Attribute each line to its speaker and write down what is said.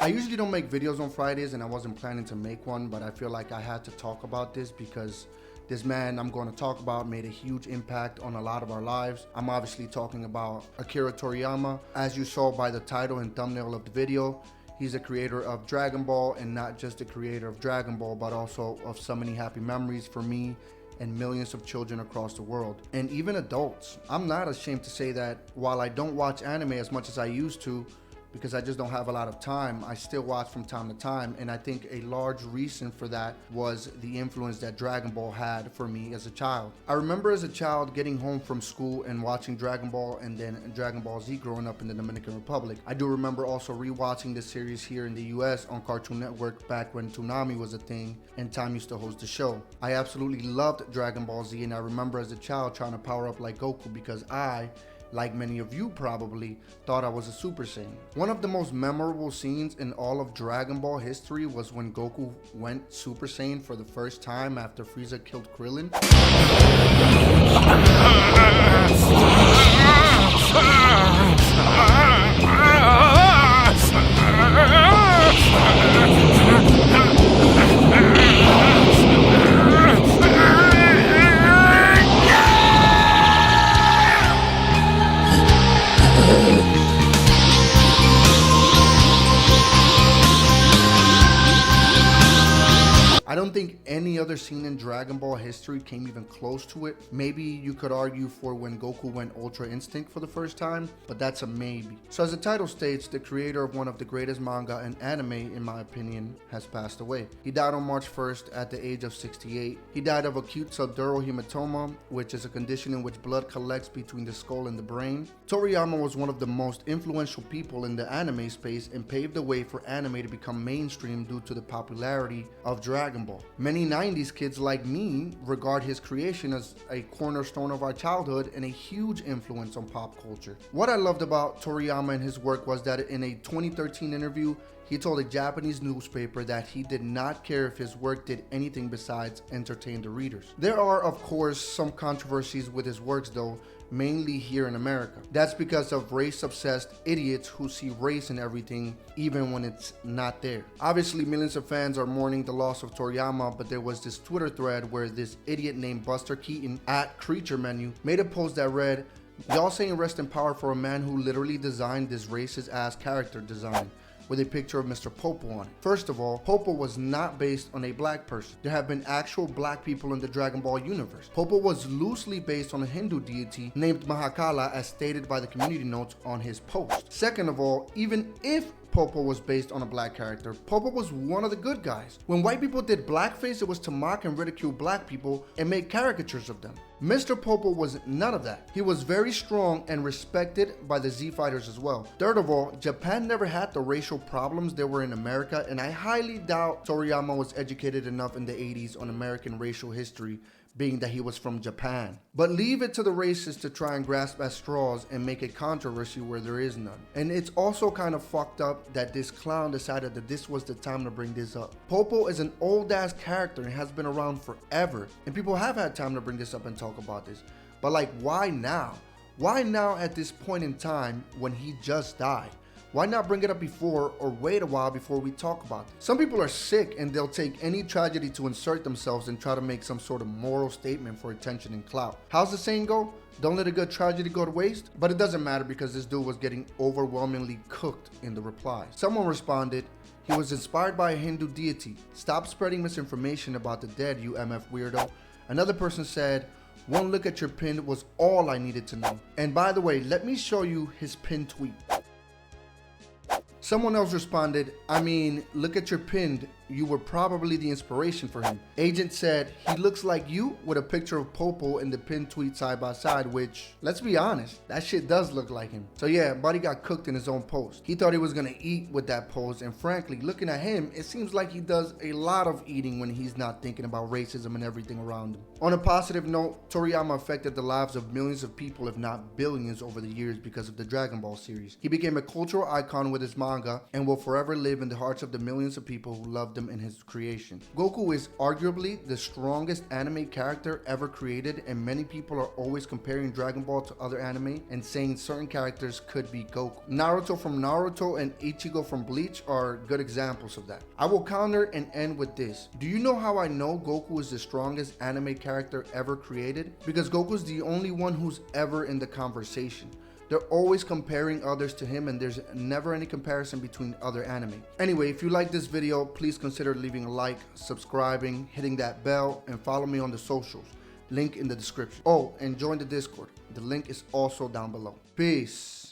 Speaker 1: I usually don't make videos on Fridays and I wasn't planning to make one, but I feel like I had to talk about this because this man I'm going to talk about made a huge impact on a lot of our lives. I'm obviously talking about Akira Toriyama. As you saw by the title and thumbnail of the video, he's the creator of Dragon Ball, and not just the creator of Dragon Ball, but also of so many happy memories for me and millions of children across the world, and even adults. I'm not ashamed to say that while I don't watch anime as much as I used to, because I just don't have a lot of time, I still watch from time to time, and I think a large reason for that was the influence that Dragon Ball had for me as a child. I remember as a child getting home from school and watching Dragon Ball and then Dragon Ball Z growing up in the Dominican Republic. I do remember also rewatching the series here in the US on Cartoon Network back when Toonami was a thing and Time used to host the show. I absolutely loved Dragon Ball Z, and I remember as a child trying to power up like Goku because I, like many of you probably, thought I was a Super Saiyan. One of the most memorable scenes in all of Dragon Ball history was when Goku went Super Saiyan for the first time after Frieza killed Krillin. I don't think any other scene in Dragon Ball history came even close to it. Maybe you could argue for when Goku went Ultra Instinct for the first time, but that's a maybe. So as the title states, the creator of one of the greatest manga and anime, in my opinion, has passed away. He died on March 1st at the age of 68. He died of acute subdural hematoma, which is a condition in which blood collects between the skull and the brain. Toriyama was one of the most influential people in the anime space and paved the way for anime to become mainstream due to the popularity of Dragon Ball. Many 90s kids like me regard his creation as a cornerstone of our childhood and a huge influence on pop culture. What I loved about Toriyama and his work was that in a 2013 interview, he told a Japanese newspaper that he did not care if his work did anything besides entertain the readers. There are, of course, some controversies with his works though, mainly here in America. That's because of race-obsessed idiots who see race in everything, even when it's not there. Obviously, millions of fans are mourning the loss of Toriyama, but there was this Twitter thread where this idiot named Buster Keaton at Creature Menu made a post that read, "Y'all saying rest in power for a man who literally designed this racist-ass character design," with a picture of Mr. Popo on it. First of all, Popo was not based on a black person. There have been actual black people in the Dragon Ball universe. Popo was loosely based on a Hindu deity named Mahakala, as stated by the community notes on his post. Second of all, even if Popo was based on a black character, Popo was one of the good guys. When white people did blackface, it was to mock and ridicule black people and make caricatures of them. Mr. Popo was none of that. He was very strong and respected by the Z fighters as well. Third of all, Japan never had the racial problems there were in America, and I highly doubt Toriyama was educated enough in the 80s on American racial history, being that he was from Japan. But leave it to the racists to try and grasp at straws and make a controversy where there is none. And it's also kind of fucked up that this clown decided that this was the time to bring this up. Popo is an old ass character and has been around forever, and people have had time to bring this up and talk about this. But like, why now? Why now at this point in time when he just died? Why not bring it up before, or wait a while before we talk about it? Some people are sick and they'll take any tragedy to insert themselves and try to make some sort of moral statement for attention and clout. How's the saying go? Don't let a good tragedy go to waste? But it doesn't matter because this dude was getting overwhelmingly cooked in the replies. Someone responded, "He was inspired by a Hindu deity. Stop spreading misinformation about the dead, you MF weirdo." Another person said, "One look at your pin was all I needed to know." And by the way, let me show you his pinned tweet. Someone else responded, "I mean, look at your pinned. You were probably the inspiration for him." Agent said, "He looks like you," with a picture of Popo and the pinned tweet side by side, which, let's be honest, that shit does look like him. So yeah, buddy got cooked in his own post. He thought he was gonna eat with that post, and frankly, looking at him, it seems like he does a lot of eating when he's not thinking about racism and everything around him. On a positive note, Toriyama affected the lives of millions of people, if not billions, over the years because of the Dragon Ball series. He became a cultural icon with his manga and will forever live in the hearts of the millions of people who love loved him in his creation. Goku is arguably the strongest anime character ever created, and many people are always comparing Dragon Ball to other anime and saying certain characters could be Goku. Naruto from Naruto and Ichigo from Bleach are good examples of that. I will counter and end with this. Do you know how I know Goku is the strongest anime character ever created? Because Goku's the only one who's ever in the conversation. They're always comparing others to him, and there's never any comparison between other anime. Anyway, if you like this video, please consider leaving a like, subscribing, hitting that bell, and follow me on the socials. Link in the description. Oh, and join the Discord. The link is also down below. Peace.